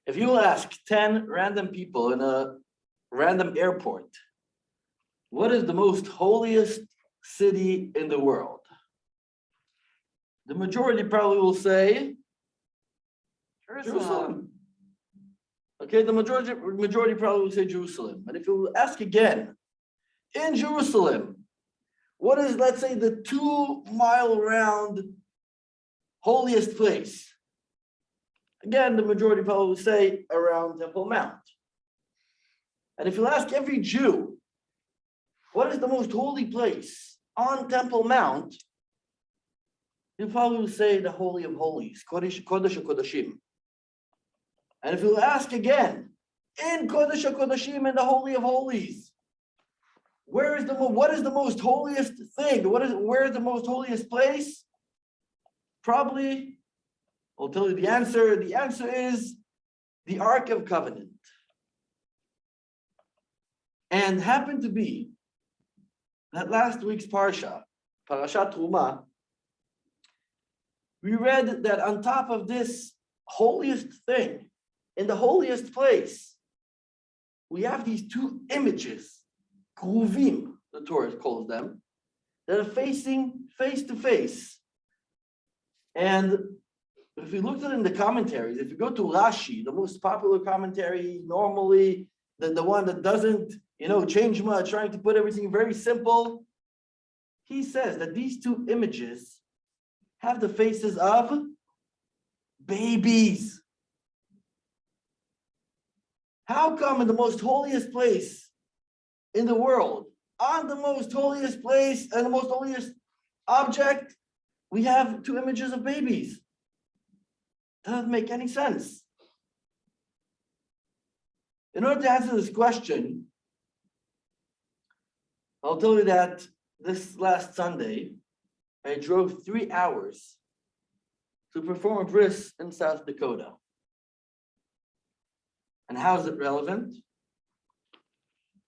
If you ask 10 random people in a random airport, what is the most holiest city in the world? The majority probably will say Jerusalem. Okay, the majority probably will say Jerusalem. But if you ask again, in Jerusalem, what is, let's say, the 2-mile round holiest place? Again, the majority probably will say around Temple Mount. And if you ask every Jew, what is the most holy place on Temple Mount? You probably will say the Holy of Holies, Kodesh HaKodashim. And if you ask again, in Kodesh HaKodashim, in the Holy of Holies, what is the most holiest thing? Where is the most holiest place? Probably, I'll tell you the answer. The answer is the Ark of Covenant. And happened to be that last week's Parashat Truma, we read that on top of this holiest thing, in the holiest place, we have these two images, Kruvim, the Torah calls them, that are facing face to face. And if you looked at it in the commentaries, if you go to Rashi, the most popular commentary, normally the one that doesn't, change much, trying to put everything very simple, he says that these two images have the faces of babies. How come in the most holiest place in the world, on the most holiest place and the most holiest object, we have two images of babies? Doesn't make any sense. In order to answer this question, I'll tell you that this last Sunday, I drove 3 hours to perform a bris in South Dakota. And how is it relevant?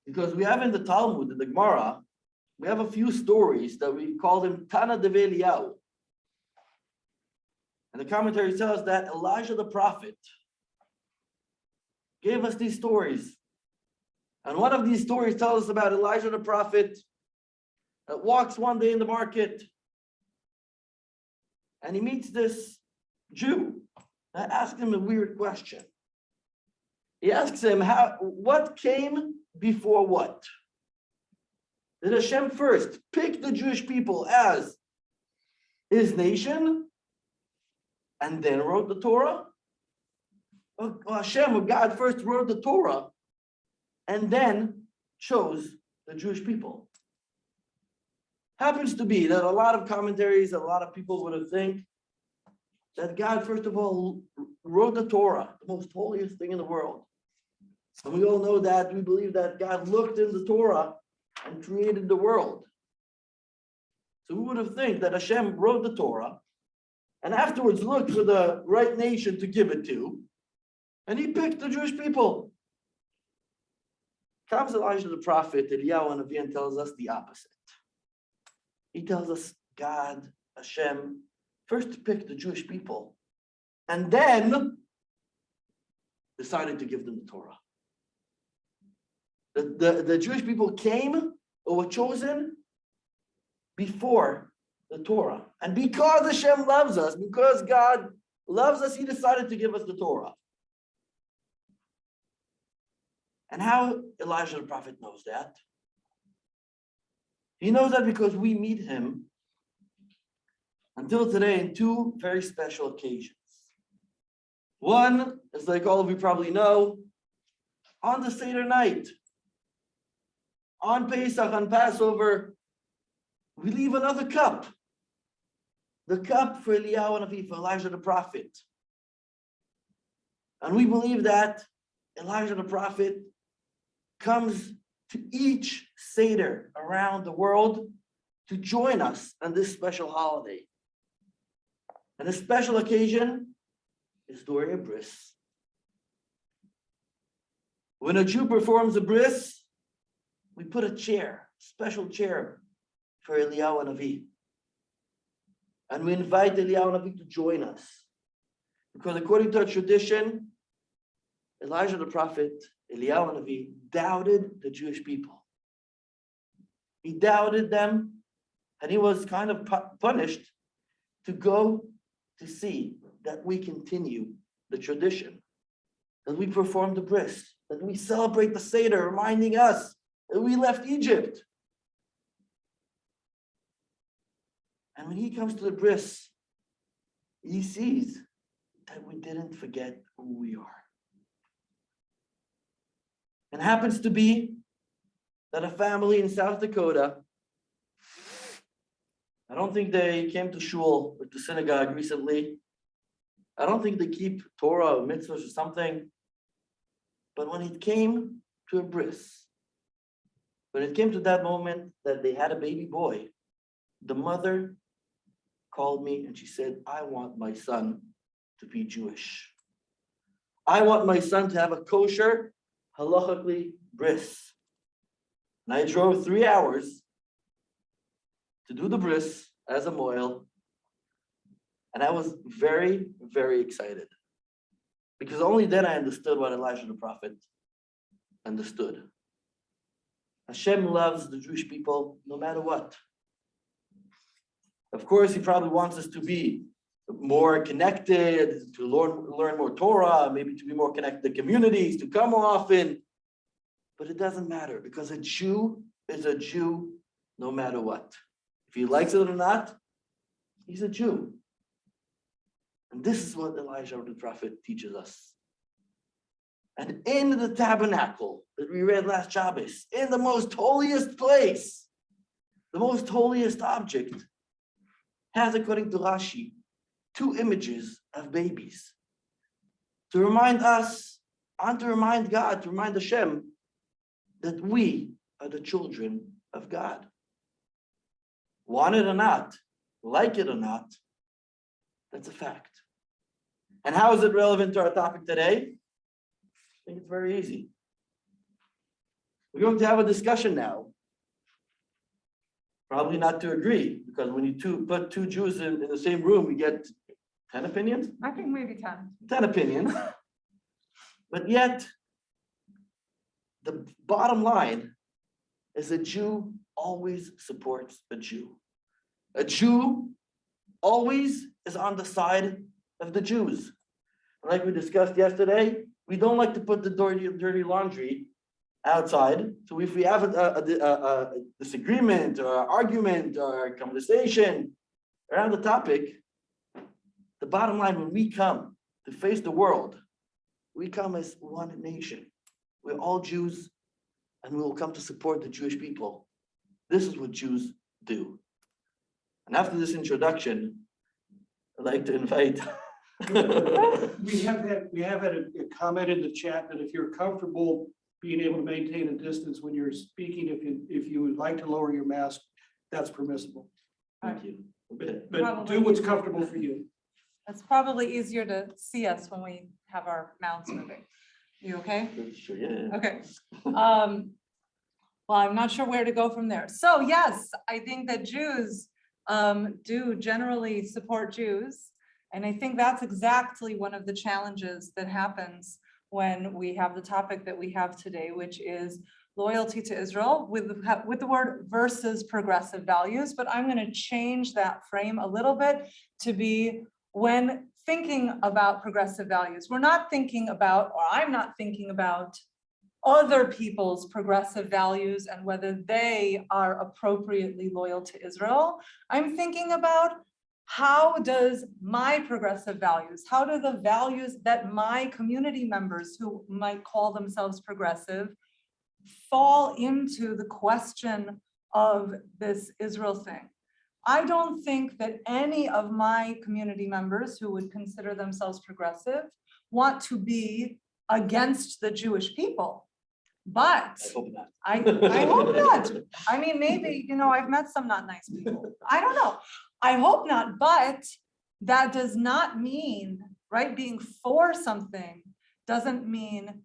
Because we have in the Talmud, in the Gemara, we have a few stories that we call them Tana de Eliyahu. And the commentary tells that Elijah the prophet gave us these stories. And one of these stories tells us about Elijah the prophet that walks one day in the market and he meets this Jew that asks him a weird question. He asks him, what came before what? Did Hashem first pick the Jewish people as his nation and then wrote the Torah? Or Hashem, or God, first wrote the Torah and then chose the Jewish people? Happens to be that a lot of commentaries, a lot of people would have think that God, first of all, wrote the Torah, the most holiest thing in the world. And we all know that, we believe that God looked in the Torah and created the world. So we would have think that Hashem wrote the Torah and afterwards looked for the right nation to give it to, and he picked the Jewish people. Comes Elijah the prophet, Eliyahu Hanavi, and tells us the opposite. He tells us God, Hashem, first picked the Jewish people and then decided to give them the Torah. The Jewish people came or were chosen before the Torah. And because Hashem loves us, because God loves us, he decided to give us the Torah. And how Elijah the prophet knows that? He knows that because we meet him until today in two very special occasions. One is, like all of you probably know, on the Seder night, on Pesach, on Passover, we leave another cup. The cup for Eliyahu Hanavi, for Elijah the prophet. And we believe that Elijah the prophet comes to each Seder around the world to join us on this special holiday. And a special occasion is during a bris. When a Jew performs a bris, we put a chair, special chair for Eliyahu Hanavi. And we invite Eliyahu Hanavi to join us. Because according to our tradition, Elijah the prophet, Eliyahu Navi, doubted the Jewish people. He doubted them, and he was kind of punished to go to see that we continue the tradition, that we perform the bris, that we celebrate the Seder, reminding us that we left Egypt. And when he comes to the bris, he sees that we didn't forget who we are. And happens to be that a family in South Dakota, I don't think they came to shul or to synagogue recently. I don't think they keep Torah or mitzvahs or something. But when it came to a bris, when it came to that moment that they had a baby boy, the mother called me and she said, I want my son to be Jewish. I want my son to have a kosher, halachically bris. And I drove 3 hours to do the bris as a moil. And I was very, very excited. Because only then I understood what Elijah the prophet understood. Hashem loves the Jewish people no matter what. Of course, he probably wants us to be more connected, to learn more Torah, maybe to be more connected to communities, to come more often. But it doesn't matter, because a Jew is a Jew no matter what. If he likes it or not, he's a Jew. And this is what Elijah the prophet teaches us. And in the tabernacle that we read last Shabbos, in the most holiest place, the most holiest object, has, according to Rashi, 2 images of babies. To remind us, and to remind God, to remind Hashem, that we are the children of God. Want it or not, like it or not, that's a fact. And how is it relevant to our topic today? I think it's very easy. We're going to have a discussion now. Probably not to agree, because when you put 2 Jews in the same room, we get 10 opinions? I think maybe 10. 10 opinions. But yet, the bottom line is a Jew always supports a Jew. A Jew always is on the side of the Jews. Like we discussed yesterday, we don't like to put the dirty laundry outside. So if we have a disagreement or argument or conversation around the topic, the bottom line, when we come to face the world, we come as one nation. We're all Jews, and we will come to support the Jewish people. This is what Jews do. And after this introduction, I'd like to invite. We have had a comment in the chat that if you're comfortable being able to maintain a distance when you're speaking, if you would like to lower your mask, that's permissible. Thank you. But Probably do what's easier. comfortable for you. It's probably easier to see us when we have our mouths moving. You okay? Sure, yeah. Okay. Well, I'm not sure where to go from there. So yes, I think that Jews do generally support Jews. And I think that's exactly one of the challenges that happens when we have the topic that we have today, which is loyalty to Israel with the word versus progressive values. But I'm going to change that frame a little bit to be when thinking about progressive values. We're not thinking about, or I'm not thinking about other people's progressive values and whether they are appropriately loyal to Israel. I'm thinking about how does my progressive values, how do the values that my community members who might call themselves progressive fall into the question of this Israel thing? I don't think that any of my community members who would consider themselves progressive want to be against the Jewish people. But I hope not. I hope not. I mean, maybe, I've met some not nice people. I don't know. I hope not, but that does not mean, right? Being for something doesn't mean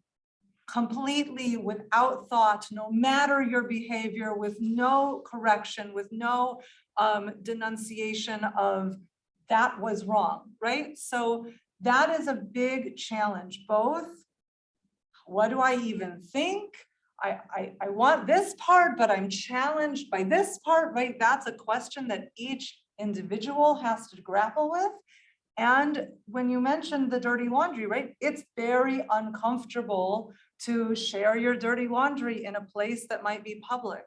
completely without thought, no matter your behavior, with no correction, with no denunciation of that was wrong, right? So that is a big challenge, both what do I even think? I want this part, but I'm challenged by this part, right? That's a question that each individual has to grapple with. And when you mentioned the dirty laundry, right? It's very uncomfortable to share your dirty laundry in a place that might be public.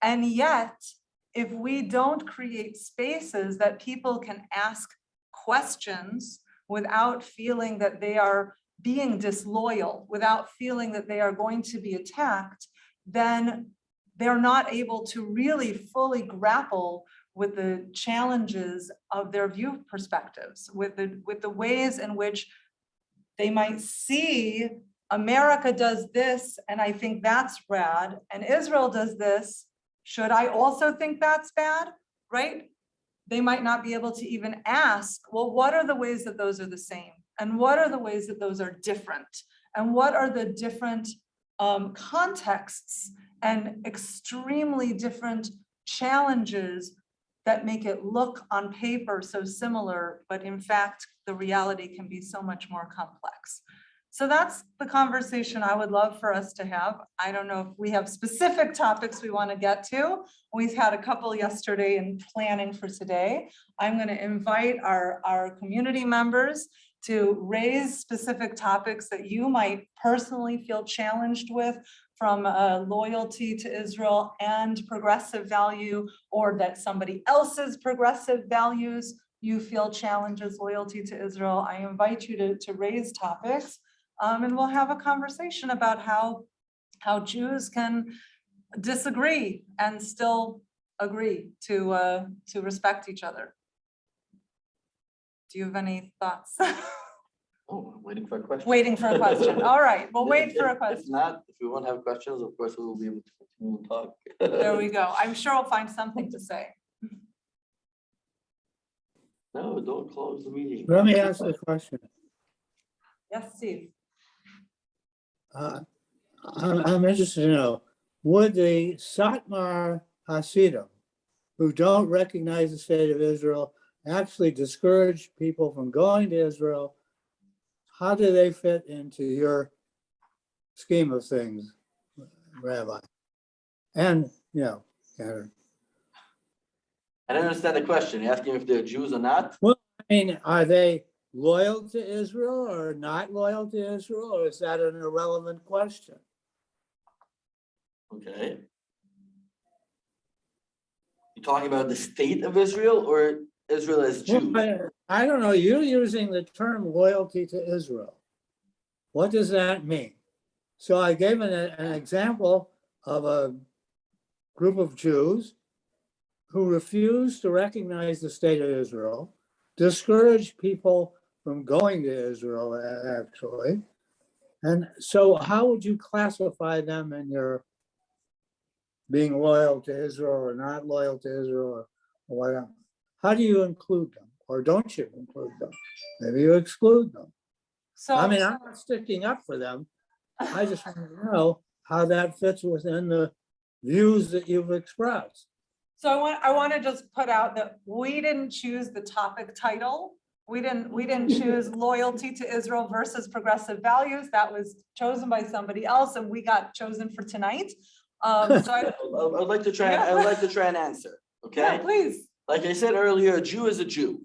And yet, if we don't create spaces that people can ask questions without feeling that they are being disloyal, without feeling that they are going to be attacked, then they're not able to really fully grapple with the challenges of their view perspectives, with the ways in which they might see America does this, and I think that's rad, and Israel does this. Should I also think that's bad, right? They might not be able to even ask, well, what are the ways that those are the same? And what are the ways that those are different? And what are the different contexts and extremely different challenges that make it look on paper so similar, but in fact, the reality can be so much more complex. So that's the conversation I would love for us to have. I don't know if we have specific topics we want to get to. We've had a couple yesterday in planning for today. I'm going to invite our community members to raise specific topics that you might personally feel challenged with, from loyalty to Israel and progressive value, or that somebody else's progressive values you feel challenges loyalty to Israel. I invite you to raise topics, and we'll have a conversation about how Jews can disagree and still agree to respect each other. Do you have any thoughts? Oh, I'm waiting for a question. Waiting for a question. All right, we'll If- wait for a If question. not, if we won't have questions, of course, we will be able to continue to talk. There we go. I'm sure we'll find something to say. No, don't close the meeting. Let me ask the question. Yes, Steve. I'm interested to know, would the Satmar Hasidim, who don't recognize the state of Israel, actually discourage people from going to Israel? How do they fit into your scheme of things, Rabbi? And, Cantor. I don't understand the question. You're asking if they're Jews or not? I mean, are they loyal to Israel or not loyal to Israel, or is that an irrelevant question? Okay. You talking about the state of Israel or Israel as Jews? Well, I don't know, you're using the term loyalty to Israel. What does that mean? So I gave an example of a group of Jews who refused to recognize the state of Israel, discouraged people from going to Israel, actually. And so how would you classify them in your being loyal to Israel or not loyal to Israel or whatever? How do you include them, or don't you include them? Maybe you exclude them. So I mean, I'm not sticking up for them. I just want to know how that fits within the views that you've expressed. So I want to just put out that we didn't choose the topic title. We didn't choose loyalty to Israel versus progressive values. That was chosen by somebody else, and we got chosen for tonight. So I'd like to try. Yeah. I'd like to try and answer. Okay. yeah, please. Like I said earlier, a Jew is a Jew,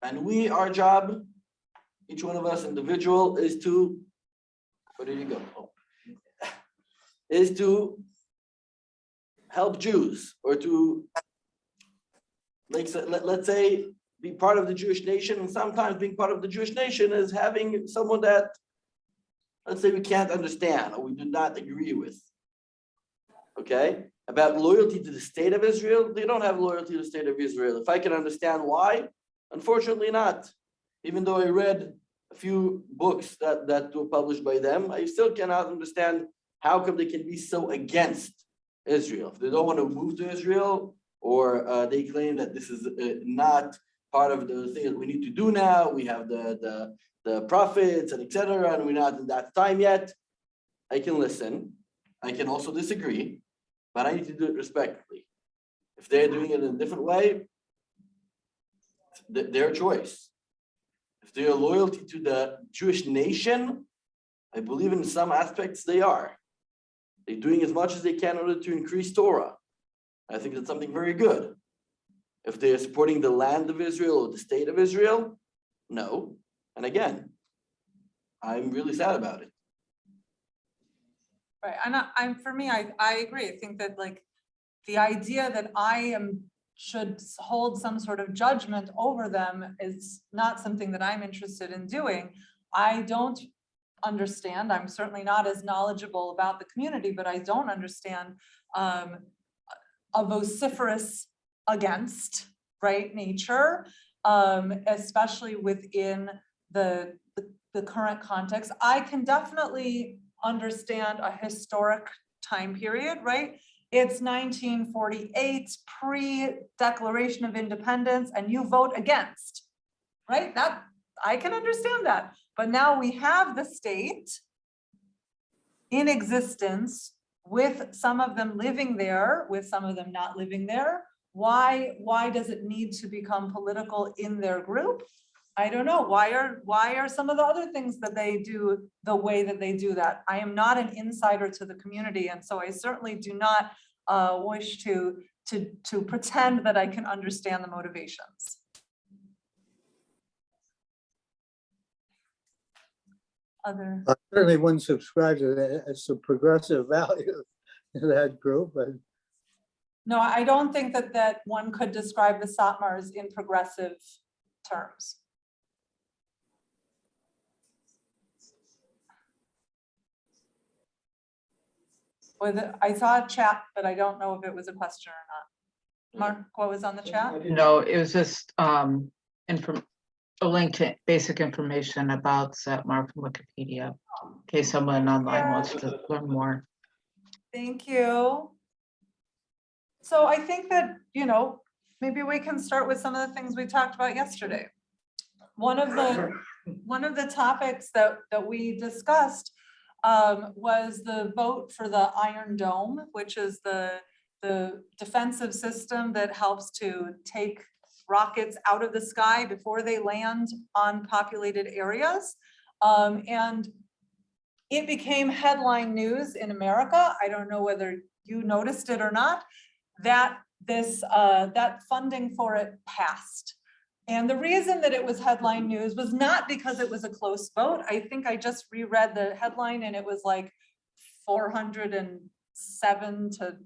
and our job, each one of us individual, is to. Where did you go? Oh. Is to help Jews, or to, like, let's say, be part of the Jewish nation. And sometimes being part of the Jewish nation is having someone that, let's say, we can't understand or we do not agree with. Okay? About loyalty to the state of Israel, they don't have loyalty to the state of Israel. If I can understand why, unfortunately not. Even though I read a few books that were published by them, I still cannot understand how come they can be so against Israel. If they don't want to move to Israel, or they claim that this is not part of the thing that we need to do now. We have the prophets and etc., and we're not in that time yet. I can listen. I can also disagree, but I need to do it respectfully. If they're doing it in a different way, their choice. If they are loyalty to the Jewish nation, I believe in some aspects they are. They're doing as much as they can in order to increase Torah. I think that's something very good. If they're supporting the land of Israel or the state of Israel, no. And again, I'm really sad about it. Right, and for me, I agree. I think that like the idea that should hold some sort of judgment over them is not something that I'm interested in doing. I don't understand, I'm certainly not as knowledgeable about the community, but I don't understand a vociferous against, right, nature, especially within the current context. I can definitely understand a historic time period, right? It's 1948, pre-Declaration of Independence, and you vote against, right? That, I can understand that. But now we have the state in existence with some of them living there, with some of them not living there. Why does it need to become political in their group? I don't know. Why are some of the other things that they do the way that they do that? I am not an insider to the community, and so I certainly do not wish to pretend that I can understand the motivations. Other. I certainly wouldn't subscribe to that as a progressive value in that group, but No, I don't think that one could describe the Satmars in progressive terms. I saw a chat, but I don't know if it was a question or not. Mark, what was on the chat? No, it was just a link to basic information about Satmar from Wikipedia, in case someone online wants to learn more. Thank you. So I think that, maybe we can start with some of the things we talked about yesterday. One of the topics that we discussed was the vote for the Iron Dome, which is the defensive system that helps to take rockets out of the sky before they land on populated areas. And it became headline news in America. I don't know whether you noticed it or not, that that funding for it passed. And the reason that it was headline news was not because it was a close vote. I think I just reread the headline and it was like 407 to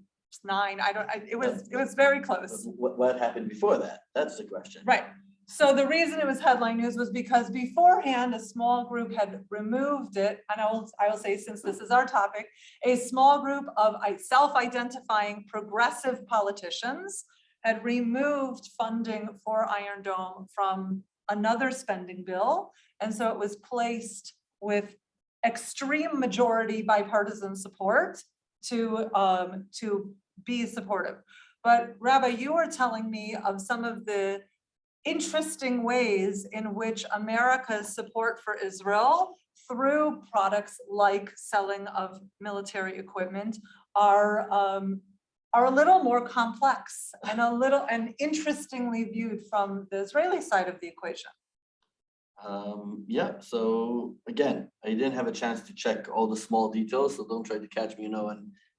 9. It was very close. What happened before that? That's the question. Right. So the reason it was headline news was because beforehand, a small group had removed it. And I will say, since this is our topic, a small group of self-identifying progressive politicians had removed funding for Iron Dome from another spending bill. And so it was placed with extreme majority bipartisan support to be supportive. But Rabbi, you were telling me of some of the interesting ways in which America's support for Israel through products like selling of military equipment are a little more complex and interestingly viewed from the Israeli side of the equation. Yeah, so again, I didn't have a chance to check all the small details, so don't try to catch me,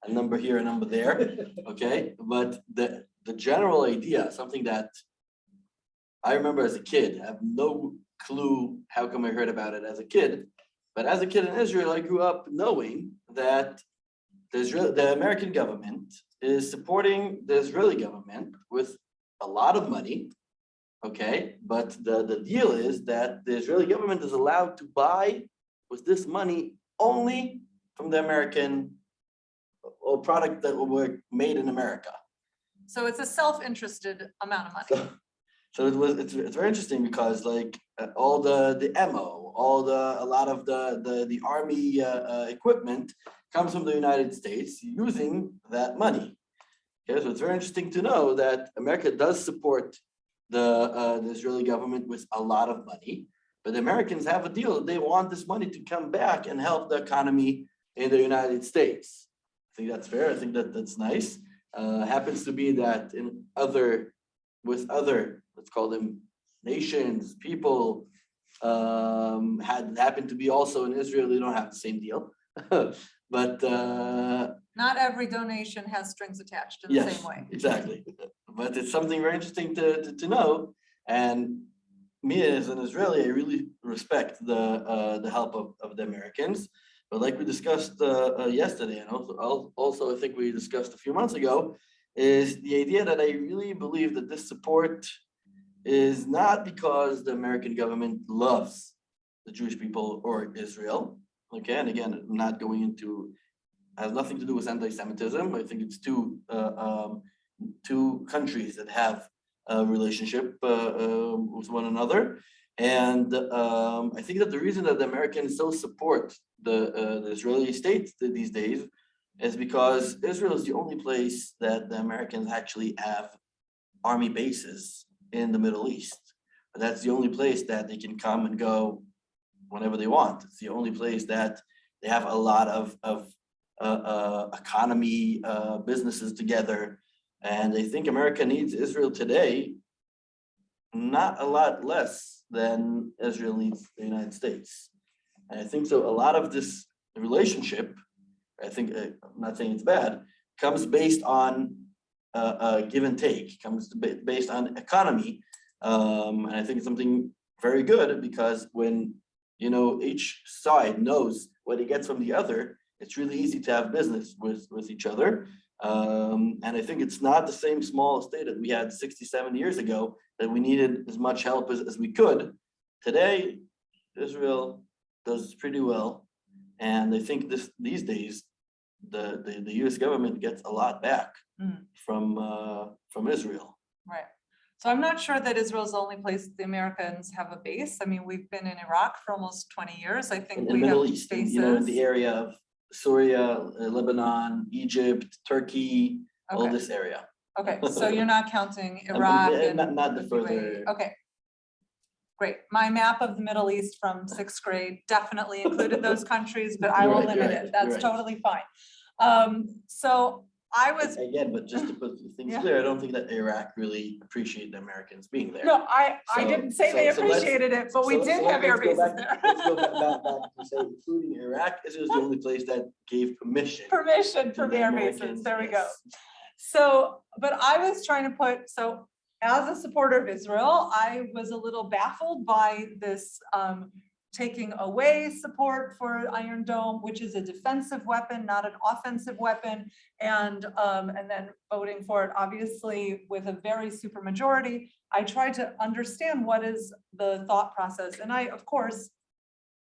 a number here, a number there, okay? But the general idea, something that I remember as a kid, I have no clue how come I heard about it as a kid, but as a kid in Israel, I grew up knowing that the American government is supporting the Israeli government with a lot of money, okay? But the deal is that the Israeli government is allowed to buy with this money only from the American or product that were made in America. So it's a self-interested amount of money. So it's very interesting because like all the ammo, a lot of the army equipment comes from the United States using that money. Okay, so it's very interesting to know that America does support the Israeli government with a lot of money, but the Americans have a deal that they want this money to come back and help the economy in the United States. I think that's fair. I think that's nice. Happens to be that with other, let's call them nations, people, had happened to be also in Israel, they don't have the same deal. But Not every donation has strings attached in the yes, same way. exactly. But it's something very interesting to know. And me as an Israeli, I really respect the help of the Americans. But like we discussed yesterday, and also I think we discussed a few months ago, is the idea that I really believe that this support is not because the American government loves the Jewish people or Israel. Okay, and again, I'm not going into, has nothing to do with anti-Semitism. I think it's two countries that have a relationship with one another. And I think that the reason that the Americans so support the Israeli state these days is because Israel is the only place that the Americans actually have army bases in the Middle East. That's the only place that they can come and go whenever they want. It's the only place that they have a lot of economy, businesses together. And I think America needs Israel today, not a lot less than Israel needs the United States. And I think so a lot of this relationship, I think, I'm not saying it's bad, comes based on give and take, comes based on economy. And I think it's something very good because when, you know, each side knows what it gets from the other, it's really easy to have business with each other. And I think it's not the same small state that we had 67 years ago that we needed as much help as we could. Today, Israel does pretty well. And I think these days, the US government gets a lot back from Israel. Right. So I'm not sure that Israel's the only place the Americans have a base. I mean, we've been in Iraq for almost 20 years. I think In the we Middle have East, bases. you know, in the area of Syria, Lebanon, Egypt, Turkey, all Okay. this area. Okay, so you're not counting Iraq and Not the UAE. further. Okay. Great. My map of the Middle East from 6th grade definitely included those countries, but I You're will right, limit you're right, it. That's you're right. totally fine. So I was, Again, but just to put things Yeah. clear, I don't think that Iraq really appreciate the Americans being there. no, I So- didn't say they so let's- appreciated it, but we So- did so have air let's go bases back- there. Let's go back to say, including Iraq, Israel is the only place that gave permission. Permission to from the air Americans, bases. There we go. yes. So, but I was trying to put, so as a supporter of Israel, I was a little baffled by this taking away support for Iron Dome, which is a defensive weapon, not an offensive weapon, and then voting for it, obviously, with a very super majority. I tried to understand what is the thought process, and I, of course,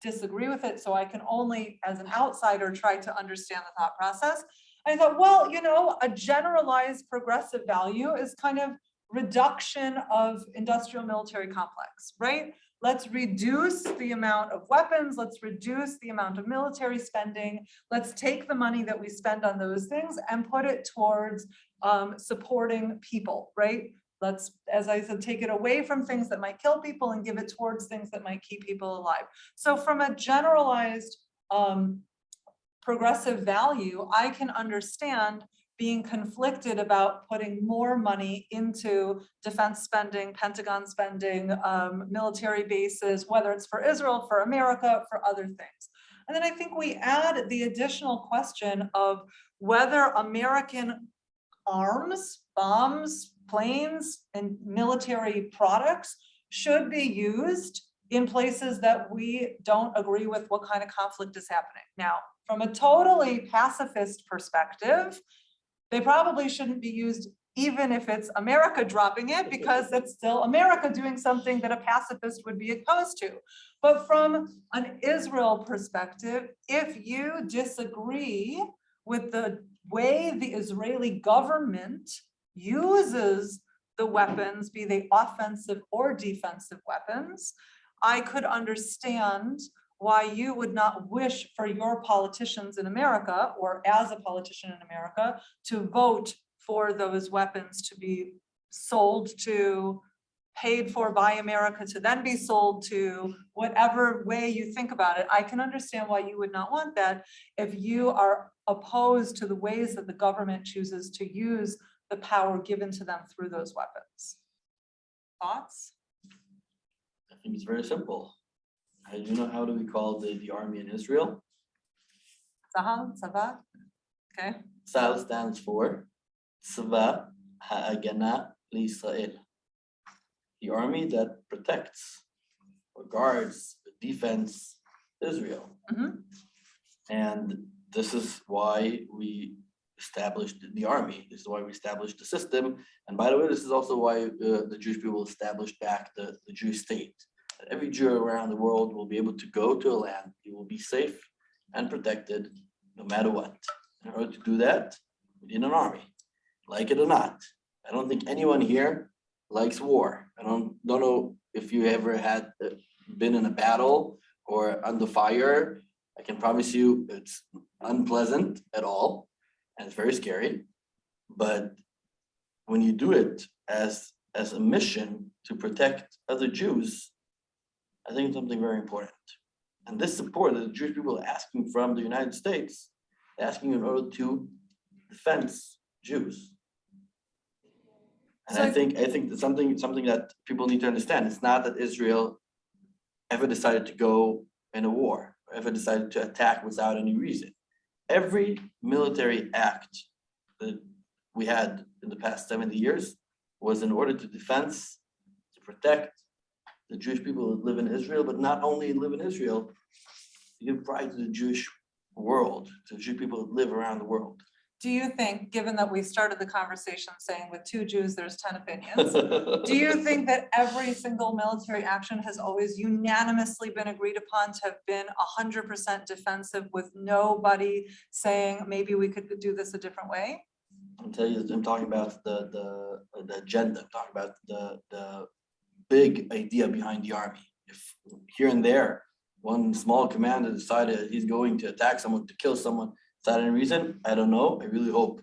disagree with it, so I can only, as an outsider, try to understand the thought process. I thought, well, you know, a generalized progressive value is kind of reduction of industrial military complex, right? Let's reduce the amount of weapons, let's reduce the amount of military spending, let's take the money that we spend on those things and put it towards supporting people, right? Let's, as I said, take it away from things that might kill people and give it towards things that might keep people alive. So from a generalized progressive value, I can understand being conflicted about putting more money into defense spending, Pentagon spending, military bases, whether it's for Israel, for America, for other things. And then I think we add the additional question of whether American arms, bombs, planes, and military products should be used in places that we don't agree with what kind of conflict is happening. Now, from a totally pacifist perspective, they probably shouldn't be used even if it's America dropping it, because it's still America doing something that a pacifist would be opposed to. But from an Israel perspective, if you disagree with the way the Israeli government uses the weapons, be they offensive or defensive weapons, I could understand why you would not wish for your politicians in America, or as a politician in America, to vote for those weapons to be sold to, paid for by America to then be sold to, whatever way you think about it. I can understand why you would not want that if you are opposed to the ways that the government chooses to use the power given to them through those weapons. Thoughts? I think it's very simple. Do you know how do we call the army in Israel? Tzahal, Tzava, okay, Tzal stands for Tzva Ha'agana L'Yisrael. The army that protects or guards, defends Israel. Mhm. And this is why we established the army. This is why we established the system. And by the way, this is also why the Jewish people established back the Jewish state. Every Jew around the world will be able to go to a land. He will be safe and protected no matter what. In order to do that, we need an army, like it or not. I don't think anyone here likes war. I don't know if you ever had been in a battle or under fire. I can promise you it's unpleasant at all, and it's very scary. But when you do it as a mission to protect other Jews, I think it's something very important. And this support that the Jewish people are asking from the United States, they're asking in order to defend Jews. And So I think that's something that people need to understand. It's not that Israel ever decided to go in a war, or ever decided to attack without any reason. Every military act that we had in the past 70 years was in order to protect the Jewish people that live in Israel, but not only live in Israel, to give pride to the Jewish world, to the Jewish people that live around the world. do you think, given that we started the conversation saying with 2 Jews, there's 10 opinions, do you think that every single military action has always unanimously been agreed upon to have been 100% defensive with nobody saying maybe we could do this a different way? I'm telling you, I'm talking about the agenda. I'm talking about the big idea behind the army. If here and there, one small commander decided he's going to attack someone, to kill someone, is that any reason? I don't know. I really hope.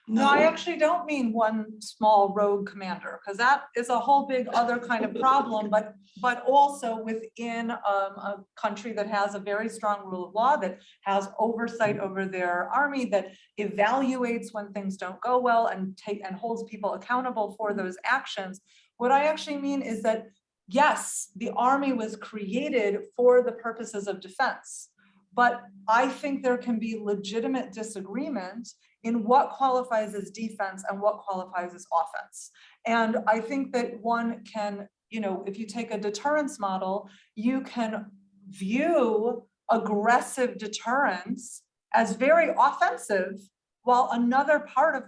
No, I actually don't mean one small rogue commander, because that is a whole big other kind of problem, but also within a country that has a very strong rule of law, that has oversight over their army, that evaluates when things don't go well and holds people accountable for those actions. What I actually mean is that, yes, the army was created for the purposes of defense, but I think there can be legitimate disagreement in what qualifies as defense and what qualifies as offense. And I think that one can, if you take a deterrence model, you can view aggressive deterrence as very offensive, while another part of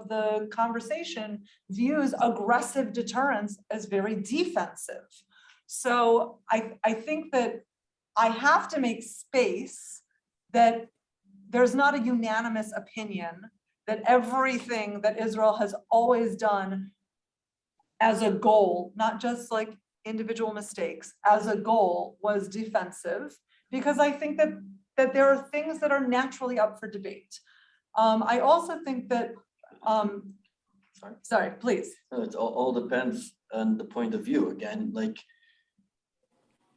the conversation views aggressive deterrence as very defensive. So I think that I have to make space that there's not a unanimous opinion that everything that Israel has always done as a goal, not just like individual mistakes, as a goal was defensive, because I think that there are things that are naturally up for debate. I also think that, sorry, please. No, it all depends on the point of view. Again, like,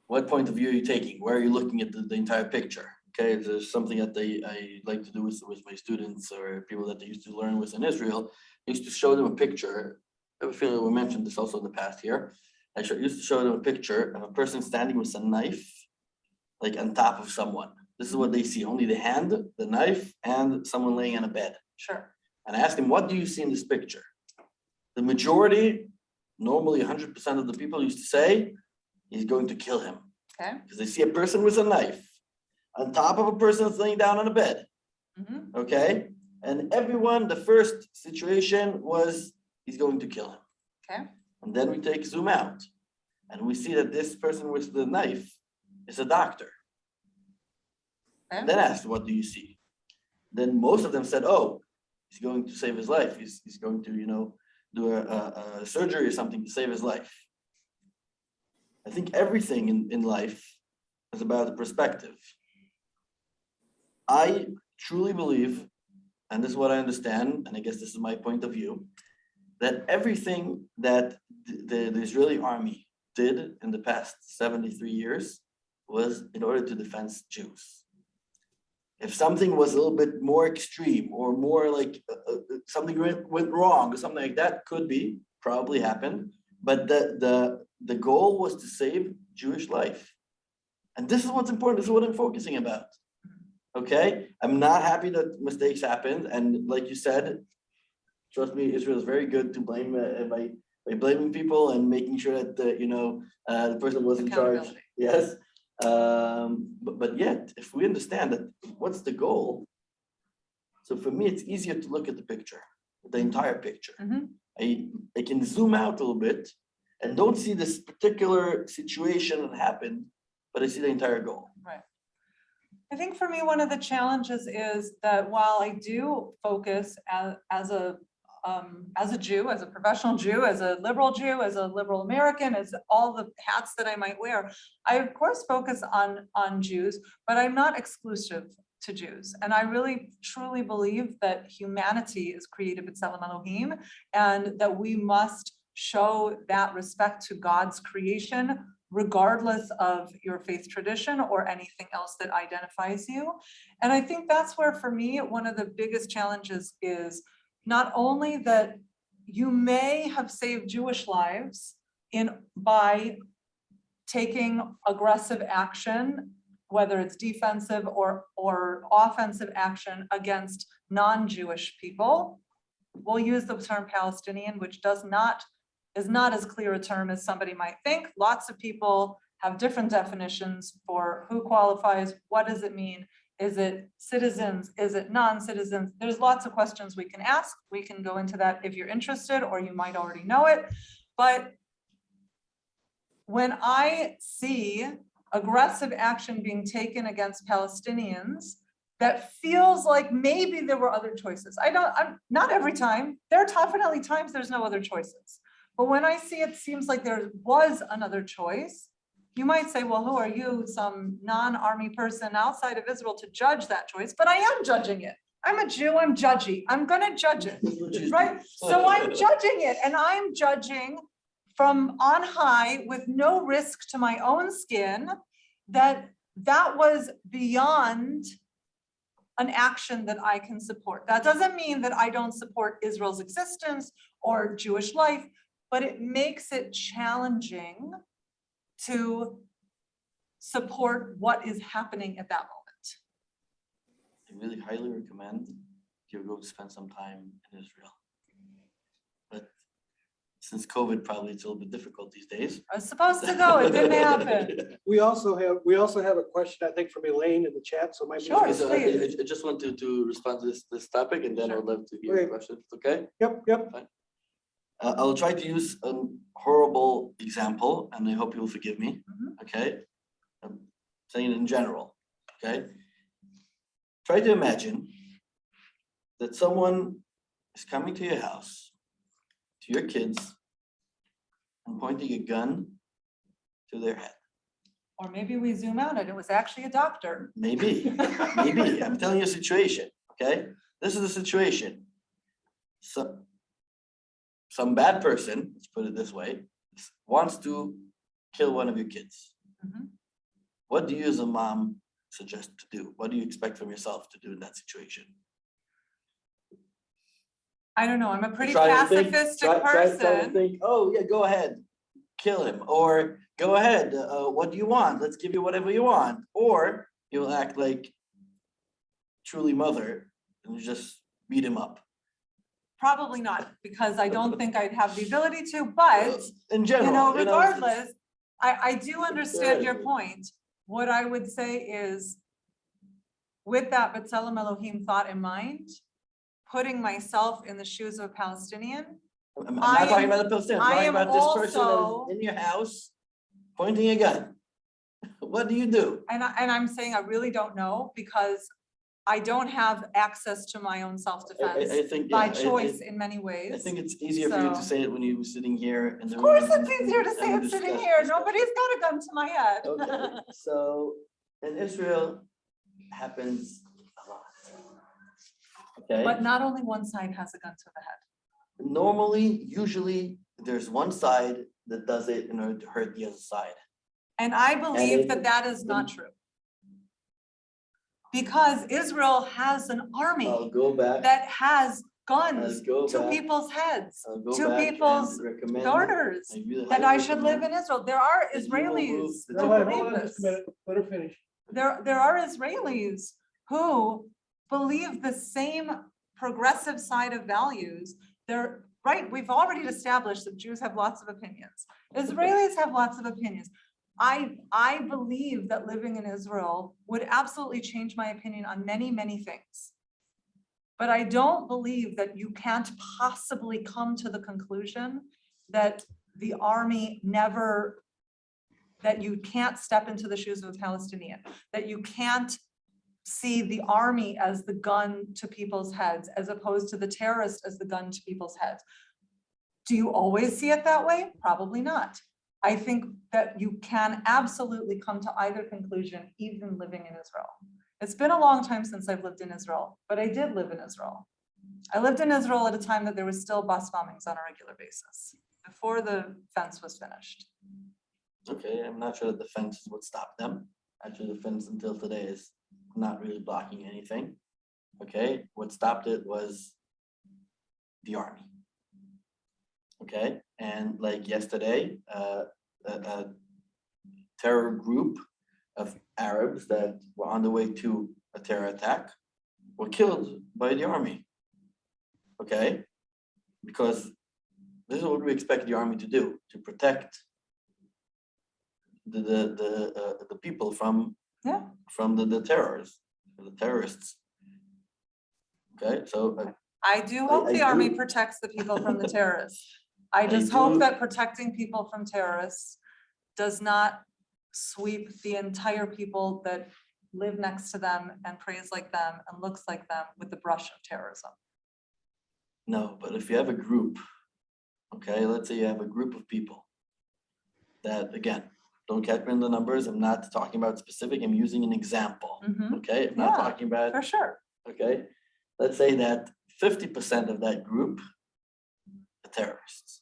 what point of view are you taking? Where are you looking at the entire picture? Okay, if there's something that I like to do with my students or people that they used to learn with in Israel, I used to show them a picture. I feel we mentioned this also in the past here. I used to show them a picture of a person standing with a knife, like on top of someone. This is what they see, only the hand, the knife, and someone laying on a bed. Sure. And I asked him, what do you see in this picture? The majority, normally 100% of the people used to say, he's going to kill him. Okay. Because they see a person with a knife on top of a person that's laying down on a bed. Mhm. Okay? And everyone, the first situation was, he's going to kill him. Okay. And then we zoom out, and we see that this person with the knife is a doctor. Okay. Then asked, what do you see? Then most of them said, oh, he's going to save his life. He's going to, do a surgery or something to save his life. I think everything in life is about the perspective. I truly believe, and this is what I understand, and I guess this is my point of view, that everything that the Israeli army did in the past 73 years was in order to defend Jews. If something was a little bit more extreme or more like something went wrong or something like that, probably happened, but the goal was to save Jewish life. And this is what's important. This is what I'm focusing about. Okay, I'm not happy that mistakes happened, and like you said, trust me, Israel is very good to blame by blaming people and making sure that the person was in charge. Accountability. Yes, but yet, if we understand that, what's the goal? So for me, it's easier to look at the picture, the entire picture. Mhm. I can zoom out a little bit and don't see this particular situation that happened, but I see the entire goal. Right. I think for me, one of the challenges is that while I do focus as a Jew, as a professional Jew, as a liberal American, as all the hats that I might wear, I of course focus on Jews, but I'm not exclusive to Jews. And I really truly believe that humanity is created b'tselem Elohim, and that we must show that respect to God's creation, regardless of your faith tradition or anything else that identifies you. And I think that's where, for me, one of the biggest challenges is not only that you may have saved Jewish lives by taking aggressive action, whether it's defensive or offensive action against non-Jewish people. We'll use the term Palestinian, which is not as clear a term as somebody might think. Lots of people have different definitions for who qualifies, what does it mean? Is it citizens? Is it non-citizens? There's lots of questions we can ask. We can go into that if you're interested, or you might already know it. But when I see aggressive action being taken against Palestinians, that feels like maybe there were other choices. I'm not every time. There are definitely times there's no other choices. But when I see it seems like there was another choice, you might say, well, who are you, some non-army person outside of Israel, to judge that choice? But I am judging it. I'm a Jew, I'm judgy. I'm gonna judge it, right? So I'm judging it, and I'm judging from on high with no risk to my own skin that was beyond an action that I can support. That doesn't mean that I don't support Israel's existence or Jewish life, but it makes it challenging to support what is happening at that moment. I really highly recommend you go spend some time in Israel. But since COVID, probably it's a little bit difficult these days. I was supposed to go, it didn't happen. We also have a question, I think, from Elaine in the chat, so maybe. Sure. So please. I just want to respond to this topic, and then Sure. I'd love to hear your Okay. questions, okay? Yep. I'll try to use a horrible example, and I hope you'll forgive me, Mhm. okay? I'm saying it in general, okay? Try to imagine that someone is coming to your house, to your kids, and pointing a gun to their head. Or maybe we zoom out and it was actually a doctor. Maybe. I'm telling you a situation, okay? This is a situation. So, some bad person, let's put it this way, wants to kill one of your kids. Mhm. What do you as a mom suggest to do? What do you expect from yourself to do in that situation? I don't know, I'm a pretty Try to think- pacifistic try to person. think, oh yeah, go ahead, kill him, or go ahead, what do you want? Let's give you whatever you want. Or you'll act like truly mother and you just beat him up. Probably not, because I don't think I'd have the ability to, but In general, regardless, I do understand your Right. point. What I would say is, with that b'tselem Elohim thought in mind, putting myself in the shoes of a Palestinian, I'm not talking about the Palestinian, I'm I talking am about this person also- that is in your house pointing a gun. What do you do? and I'm saying I really don't know, because I don't have access to my own I self-defense think, by yeah, choice in many I ways. think it's easier for you to So- say it when you were sitting here in the Of room. course, it's easier to say it sitting here. Nobody's got a gun to my head. Okay, so in Israel happens a lot. Okay, But not only one side has a gun to the head. usually, there's one side that does it in order to hurt the other side. And I believe it- that that is not true. Because Israel has an I'll army go back. that has guns go to back. people's heads, I'll go to back and people's recommend- daughters, I really that highly I should live recommend in Israel. There are that you will move Israelis the who Hold on, believe hold on just a this. minute. Let her finish. There are Israelis who believe the same progressive side of values. They're right. We've already established that Jews have lots of opinions. Israelis have lots of opinions. I believe that living in Israel would absolutely change my opinion on many, many things. But I don't believe that you can't possibly come to the conclusion that the army never, that you can't step into the shoes of a Palestinian, that you can't see the army as the gun to people's heads, as opposed to the terrorist as the gun to people's heads. Do you always see it that way? Probably not. I think that you can absolutely come to either conclusion, even living in Israel. It's been a long time since I've lived in Israel, but I did live in Israel. I lived in Israel at a time that there was still bus bombings on a regular basis, before the fence was finished. Okay, I'm not sure that the fences would stop them. Actually, the fence until today is not really blocking anything. Okay, what stopped it was the army. Okay, and like yesterday, a terror group of Arabs that were on the way to a terror attack were killed by the army. Okay, because this is what we expect the army to do, to protect the people from the terrorists. Okay, so I do hope I the army do. protects the people from the terrorists. I I just hope do. that protecting people from terrorists does not sweep the entire people that live next to them and prays like them and looks like them with the brush of terrorism. no, but if you have a group, okay, let's say you have a group of people that, again, don't catch me in the numbers. I'm not talking about specific. I'm using an example. Mhm, Okay, I'm not Yeah, talking about. for sure. Okay, let's say that 50% of that group are terrorists.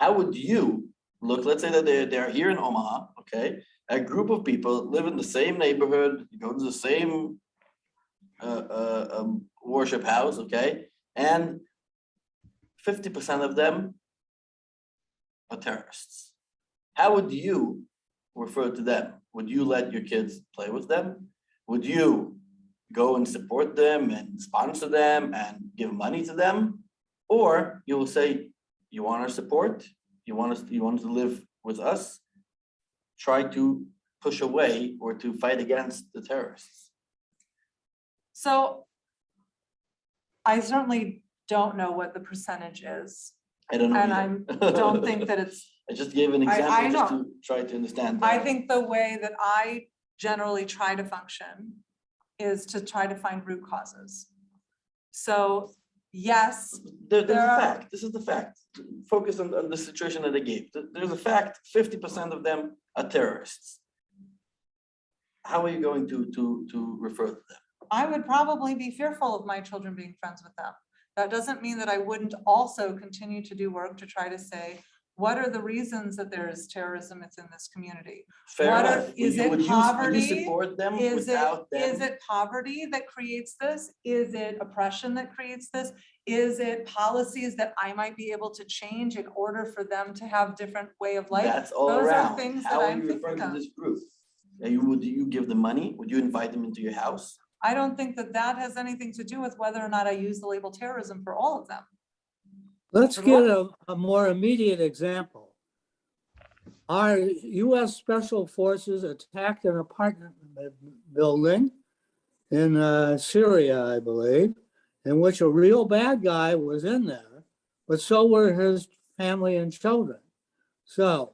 How would you look? Let's say that they're here in Omaha, okay? A group of people live in the same neighborhood, go to the same worship house, okay? And 50% of them are terrorists. How would you refer to them? Would you let your kids play with them? Would you go and support them and sponsor them and give money to them? Or you will say, you want our support? You want to live with us? Try to push away or to fight against the terrorists. So I certainly don't know what the percentage is, I don't know. and either. I don't think that it's, I just gave an I example just know. to try to understand. I that. think the way that I generally try to function is to try to find root causes. So yes, There's a there are- fact. This is the fact. Focus on the situation that I gave. There's a fact. 50% of them are terrorists. How are you going to refer to them? I would probably be fearful of my children being friends with them. That doesn't mean that I wouldn't also continue to do work to try to say, what are the reasons that there is terrorism within this community? Fair What enough. is it Would you poverty? support them Is without is them? it poverty that creates this? Is it oppression that creates this? Is it policies that I might be able to change in order for them to have different way of life? That's all Those are around. things How that are I'm you referring thinking to of. this group? Would you give them money? Would you invite them into your house? I don't think that that has anything to do with whether or not I use the label terrorism for all of them. Let's get a more immediate example. Our US Special Forces attacked an apartment building in Syria, I believe, in which a real bad guy was in there, but so were his family and children. So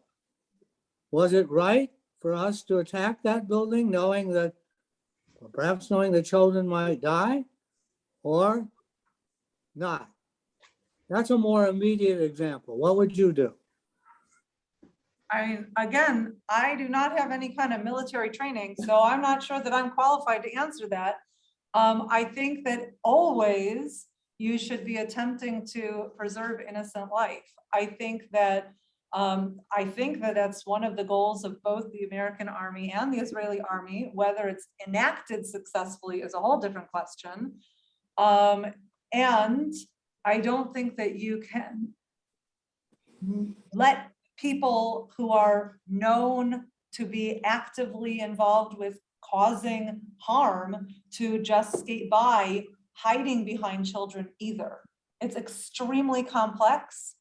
was it right for us to attack that building knowing that, or perhaps knowing the children might die, or not? That's a more immediate example. What would you do? Again, I do not have any kind of military training, so I'm not sure that I'm qualified to answer that. I think that always you should be attempting to preserve innocent life. I think that that's one of the goals of both the American Army and the Israeli Army. Whether it's enacted successfully is a whole different question. And I don't think that you can let people who are known to be actively involved with causing harm to just skate by hiding behind children either. It's extremely complex.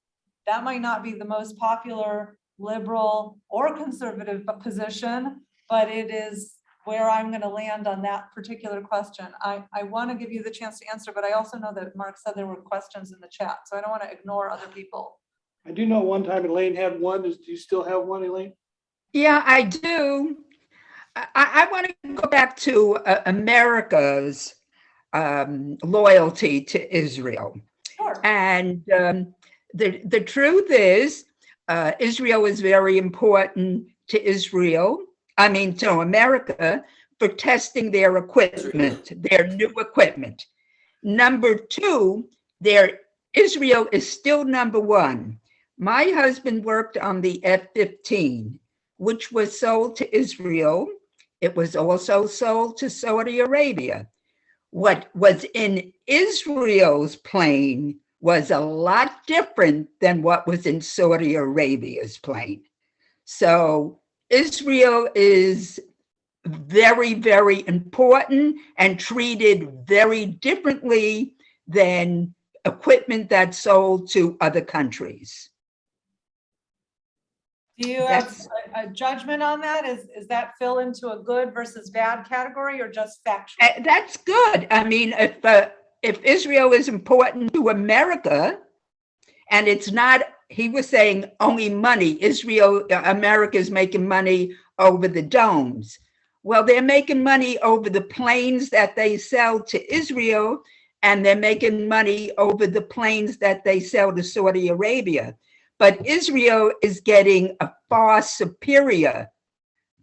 That might not be the most popular liberal or conservative position, but it is where I'm going to land on that particular question. I want to give you the chance to answer, but I also know that Mark said there were questions in the chat, so I don't want to ignore other people. I do know one time Elaine had one. Do you still have one, Elaine? Yeah, I do. I want to go back to America's loyalty to Israel. Sure. And the truth is, Israel is very important to America for testing their equipment, their new equipment. Number two, Israel is still number one. My husband worked on the F-15, which was sold to Israel. It was also sold to Saudi Arabia. What was in Israel's plane was a lot different than what was in Saudi Arabia's plane. So Israel is very, very important and treated very differently than equipment that's sold to other countries. Do you have a judgment on that? Is that fill into a good versus bad category or just factual? That's good. I mean, if Israel is important to America, and it's not, he was saying only money. America is making money over the domes. Well, they're making money over the planes that they sell to Israel, and they're making money over the planes that they sell to Saudi Arabia. But Israel is getting a far superior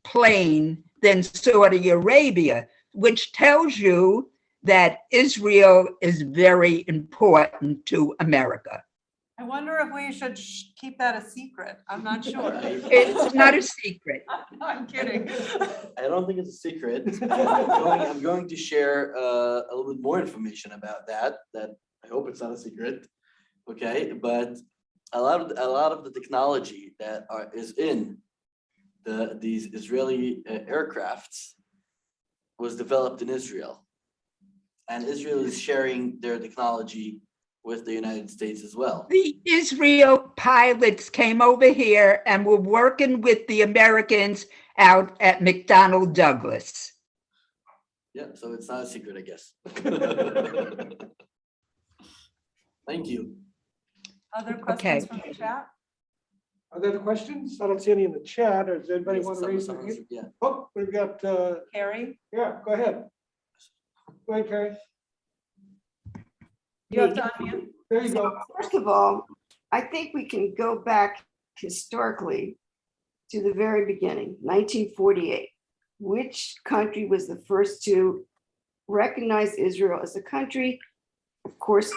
plane than Saudi Arabia, which tells you that Israel is very important to America. I wonder if we should keep that a secret. I'm not sure. It's not a secret. I'm kidding. I don't think it's a secret. I'm going to share a little bit more information about that I hope it's not a secret. Okay, but a lot of the technology that is in these Israeli aircrafts was developed in Israel, and Israel is sharing their technology with the United States as well. The Israel pilots came over here and were working with the Americans out at McDonnell Douglas. Yeah, so it's not a secret, I guess. Thank you. Other questions from the chat? Are there other questions? I don't see any in the chat. Or does anybody want to raise their hand? Yeah. Oh, we've got, Carrie? yeah, go ahead. Go ahead, Carrie. You have to unmute. There you go. First of all, I think we can go back historically to the very beginning, 1948. Which country was the first to recognize Israel as a country? Of course,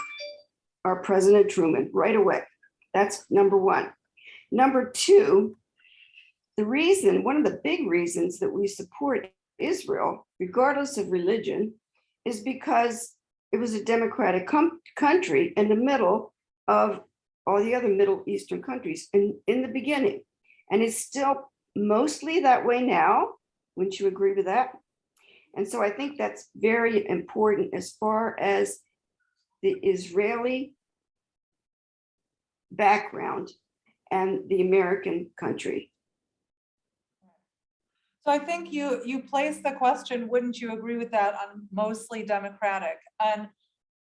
our President Truman, right away. That's number one. Number two, one of the big reasons that we support Israel, regardless of religion, is because it was a democratic country in the middle of all the other Middle Eastern countries in the beginning. And it's still mostly that way now. Wouldn't you agree with that? And so I think that's very important as far as the Israeli background and the American country. So I think you placed the question, wouldn't you agree with that, on mostly democratic? And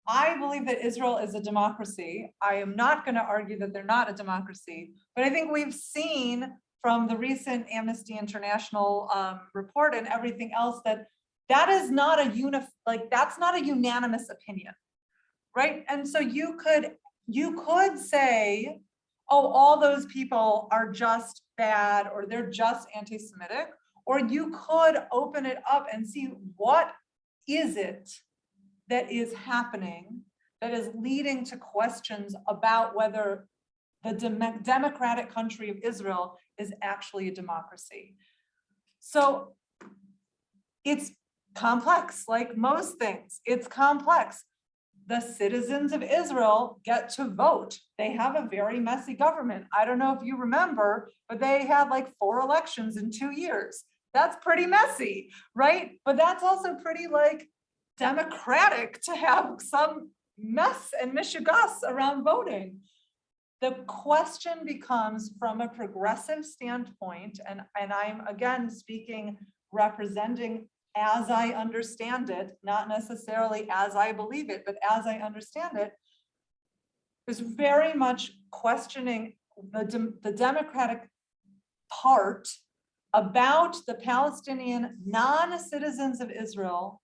I believe that Israel is a democracy. I am not going to argue that they're not a democracy, but I think we've seen from the recent Amnesty International report and everything else that is not that's not a unanimous opinion, right? And so you could say, oh, all those people are just bad or they're just anti-Semitic, or you could open it up and see what is it that is happening that is leading to questions about whether the democratic country of Israel is actually a democracy. So it's complex, like most things, it's complex. the citizens of Israel get to vote. They have a very messy government. I don't know if you remember, but they had like 4 elections in 2 years. That's pretty messy, right? But that's also pretty like democratic to have some mess and mishigas around voting. The question becomes from a progressive standpoint, and I'm again speaking, representing as I understand it, not necessarily as I believe it, but as I understand it, is very much questioning the democratic part about the Palestinian non-citizens of Israel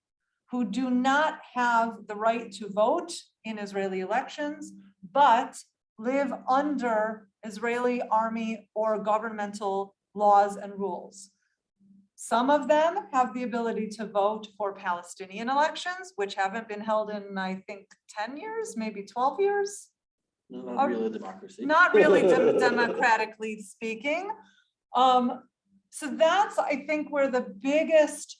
who do not have the right to vote in Israeli elections, but live under Israeli army or governmental laws and rules. Some of them have the ability to vote for Palestinian elections, which haven't been held in, I think, 10 years, maybe 12 years. No, not really a democracy. Not really democratically speaking. So that's, I think, where the biggest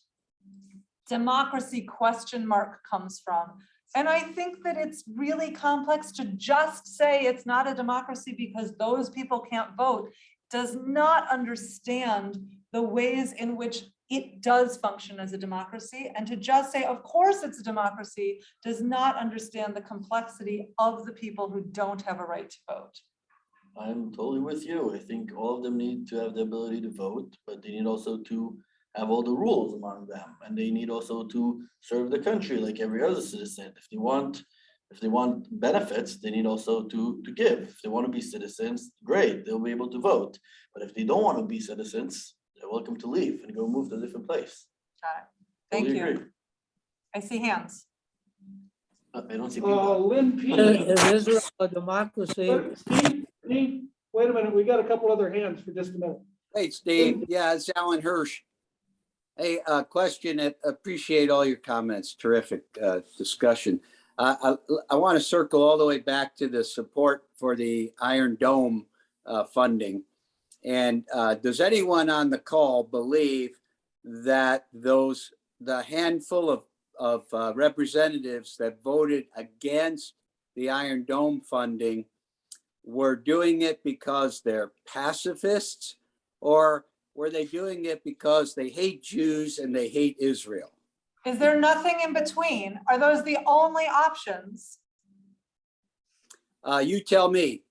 democracy question mark comes from. And I think that it's really complex to just say it's not a democracy because those people can't vote, does not understand the ways in which it does function as a democracy. And to just say, of course it's a democracy, does not understand the complexity of the people who don't have a right to vote. I'm totally with you. I think all of them need to have the ability to vote, but they need also to have all the rules among them. And they need also to serve the country like every other citizen. If they want benefits, they need also to give. If they want to be citizens, great, they'll be able to vote. But if they don't want to be citizens, they're welcome to leave and go move to a different place. Got it. Thank Totally you. agree. I see hands. I don't see people. Lynn P. Is Israel a democracy? Steve, wait a minute, we got a couple other hands for just a minute. Hey, Steve. Yeah, it's Alan Hirsch. Hey, question. Appreciate all your comments. Terrific discussion. I want to circle all the way back to the support for the Iron Dome funding. And does anyone on the call believe that the handful of representatives that voted against the Iron Dome funding were doing it because they're pacifists, or were they doing it because they hate Jews and they hate Israel? Is there nothing in between? Are those the only options? You tell me.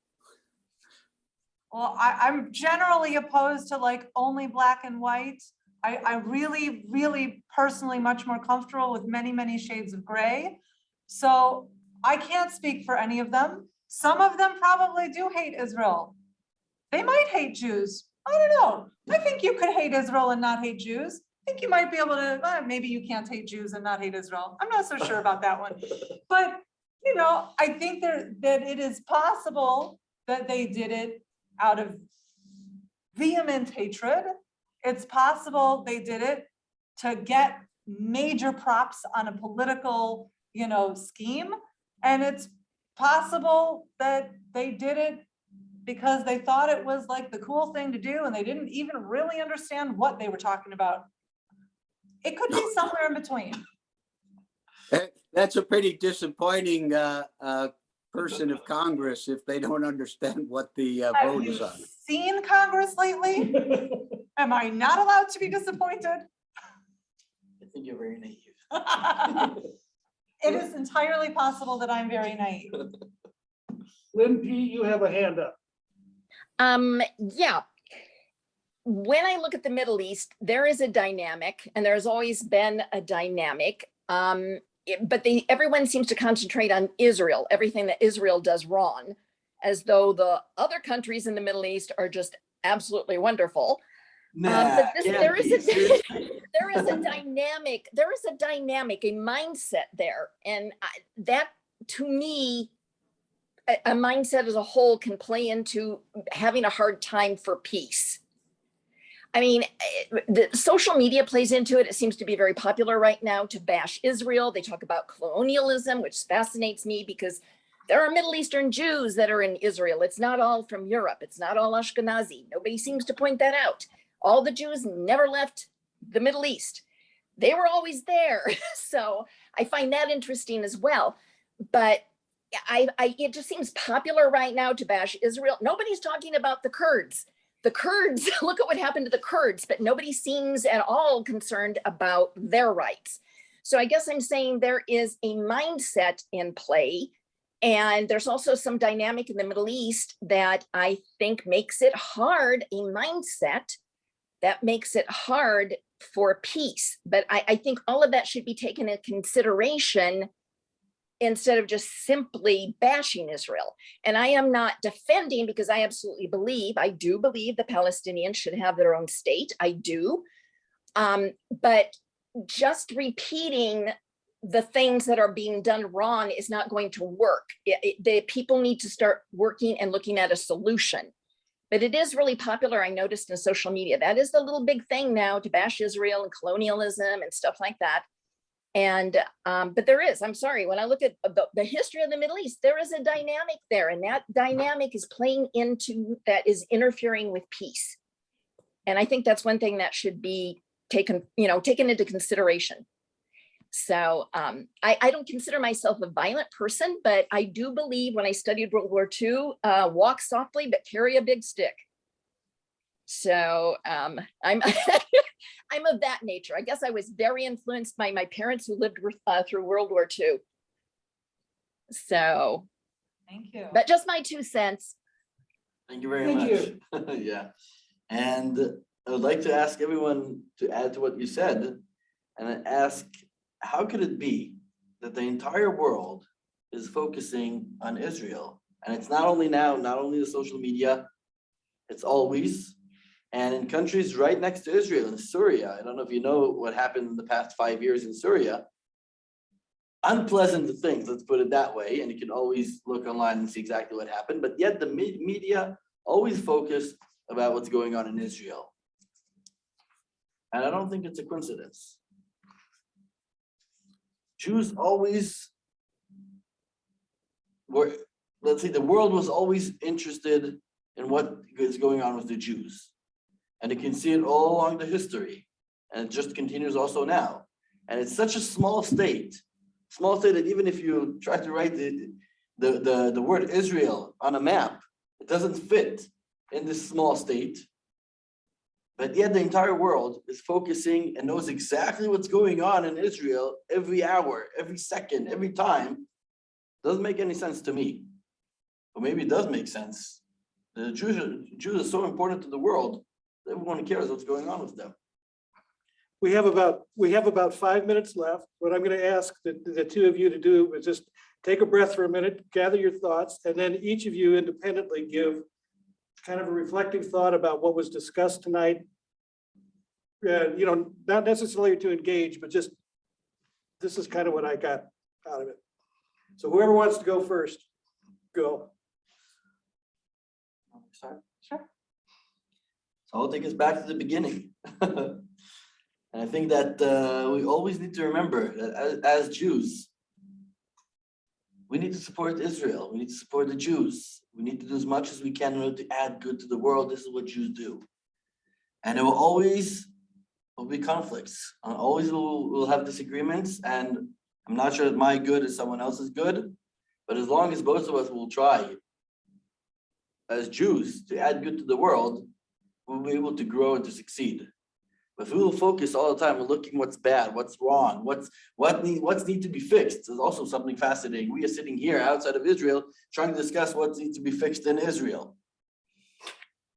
Well, I'm generally opposed to like only black and white. I really, really personally much more comfortable with many, many shades of gray. So I can't speak for any of them. Some of them probably do hate Israel. They might hate Jews. I don't know. I think you could hate Israel and not hate Jews. I think you might be able to, maybe you can't hate Jews and not hate Israel. I'm not so sure about that one. But, you know, I think that it is possible that they did it out of vehement hatred. It's possible they did it to get major props on a political, scheme. And it's possible that they did it because they thought it was like the cool thing to do and they didn't even really understand what they were talking about. It could be somewhere in between. That's a pretty disappointing person of Congress if they don't understand what the Have vote you is on. seen Congress lately? Am I not allowed to be disappointed? I think you're very naive. It is entirely possible that I'm very naive. Lynn P., you have a hand up. Yeah. When I look at the Middle East, there is a dynamic, and there's always been a dynamic. But everyone seems to concentrate on Israel, everything that Israel does wrong, as though the other countries in the Middle East are just absolutely wonderful. But there is a dynamic, a mindset there. And that, to me, a mindset as a whole can play into having a hard time for peace. I mean, the social media plays into it. It seems to be very popular right now to bash Israel. They talk about colonialism, which fascinates me because there are Middle Eastern Jews that are in Israel. It's not all from Europe. It's not all Ashkenazi. Nobody seems to point that out. All the Jews never left the Middle East. They were always there. So I find that interesting as well. but it just seems popular right now to bash Israel. Nobody's talking about the Kurds. The Kurds, look at what happened to the Kurds, but nobody seems at all concerned about their rights. So I guess I'm saying there is a mindset in play, and there's also some dynamic in the Middle East that I think makes it hard, a mindset that makes it hard for peace. But I think all of that should be taken into consideration instead of just simply bashing Israel. And I am not defending, because I absolutely believe, I do believe the Palestinians should have their own state. I do. But just repeating the things that are being done wrong is not going to work. The people need to start working and looking at a solution. But it is really popular, I noticed in social media. That is the little big thing now, to bash Israel and colonialism and stuff like that. And, but there is, I'm sorry, when I look at the history of the Middle East, there is a dynamic there, and that dynamic is playing into, that is interfering with peace. And I think that's one thing that should be taken into consideration. So I don't consider myself a violent person, but I do believe, when I studied World War II, walk softly, but carry a big stick. So I'm I'm of that nature. I guess I was very influenced by my parents who lived through World War II. So, Thank you. but just my 2 cents. Thank you very much. Yeah. And I would like to ask everyone to add to what you said, and ask, how could it be that the entire world is focusing on Israel? And it's not only now, not only the social media, it's always. And in countries right next to Israel, in Syria, I don't know if you know what happened in the past 5 years in Syria. Unpleasant things, let's put it that way. And you can always look online and see exactly what happened. But yet the media always focus about what's going on in Israel. And I don't think it's a coincidence. Jews always were, let's say the world was always interested in what is going on with the Jews. And you can see it all along the history. And it just continues also now. And it's such a small state that even if you try to write the word Israel on a map, it doesn't fit in this small state. But yet the entire world is focusing and knows exactly what's going on in Israel every hour, every second, every time. Doesn't make any sense to me. Or maybe it does make sense. The Jews are so important to the world. Everyone cares what's going on with them. We have about 5 minutes left. What I'm going to ask the two of you to do is just take a breath for a minute, gather your thoughts, and then each of you independently give kind of a reflective thought about what was discussed tonight. Not necessarily to engage, but just, this is kind of what I got out of it. So whoever wants to go first, go. Sure. So I'll take us back to the beginning. And I think that we always need to remember that as Jews, we need to support Israel. We need to support the Jews. We need to do as much as we can in order to add good to the world. This is what Jews do. And there will be conflicts. Always we'll have disagreements. And I'm not sure that my good is someone else's good. But as long as both of us will try as Jews to add good to the world, we'll be able to grow and to succeed. But if we will focus all the time on looking what's bad, what's wrong, what's need to be fixed, there's also something fascinating. We are sitting here outside of Israel trying to discuss what needs to be fixed in Israel.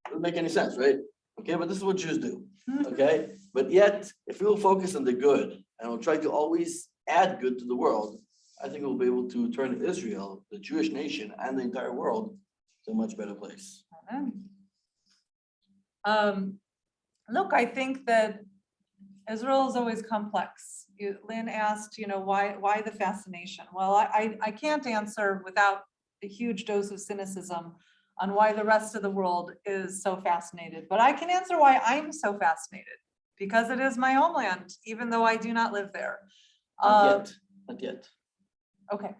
Doesn't make any sense, right? Okay, but this is what Jews do. Okay, but yet if we will focus on the good and we'll try to always add good to the world, I think we'll be able to turn Israel, the Jewish nation, and the entire world to a much better place. Look, I think that Israel is always complex. Lynn asked, why the fascination? Well, I can't answer without a huge dose of cynicism on why the rest of the world is so fascinated. But I can answer why I'm so fascinated, because it is my homeland, even though I do not live there. Not yet. Okay.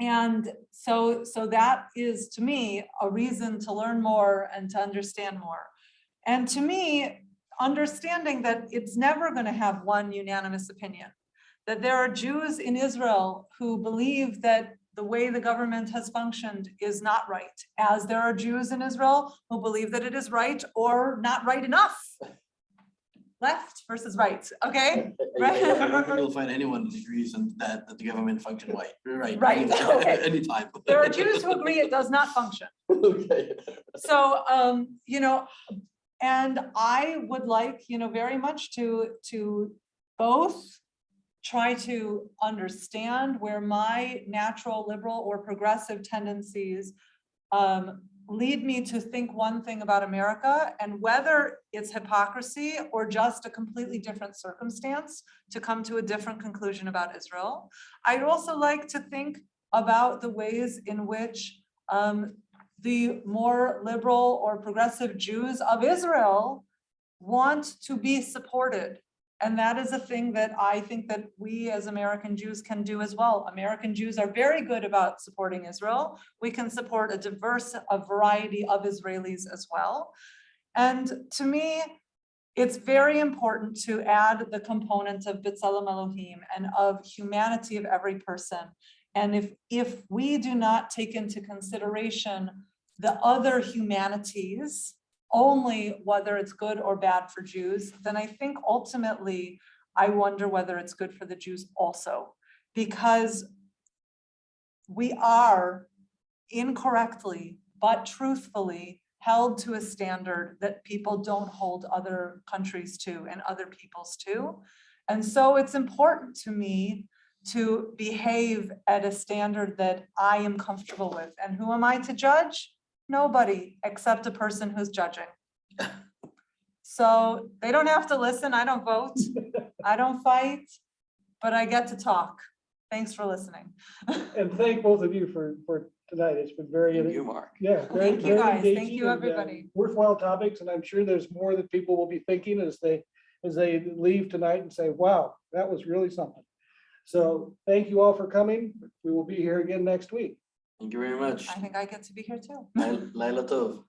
And so that is, to me, a reason to learn more and to understand more. And to me, understanding that it's never going to have one unanimous opinion, that there are Jews in Israel who believe that the way the government has functioned is not right, as there are Jews in Israel who believe that it is right or not right enough. Left versus right, okay? I don't think you'll find anyone that agrees that the government function right. Right, okay. Anytime. There are Jews who agree it does not function. Okay. So, and I would like, very much to both try to understand where my natural liberal or progressive tendencies lead me to think one thing about America, and whether it's hypocrisy or just a completely different circumstance to come to a different conclusion about Israel. I'd also like to think about the ways in which the more liberal or progressive Jews of Israel want to be supported. And that is a thing that I think that we as American Jews can do as well. American Jews are very good about supporting Israel. We can support a variety of Israelis as well. And to me, it's very important to add the component of B'Tselem Elohim and of humanity of every person. And if we do not take into consideration the other humanities, only whether it's good or bad for Jews, then I think ultimately, I wonder whether it's good for the Jews also, because we are incorrectly, but truthfully held to a standard that people don't hold other countries to and other peoples to. And so it's important to me to behave at a standard that I am comfortable with. And who am I to judge? Nobody except a person who's judging. So they don't have to listen. I don't vote. I don't fight, but I get to talk. Thanks for listening. And thank both of you for tonight. It's been very, Thank you, Mark. yeah. very- Thank you, very guys. Thank engaging you, and, everybody. Worthwhile topics, and I'm sure there's more that people will be thinking as they leave tonight and say, wow, that was really something. So thank you all for coming. We will be here again next week. Thank you very much. I think I get to be here too. Laila Tov.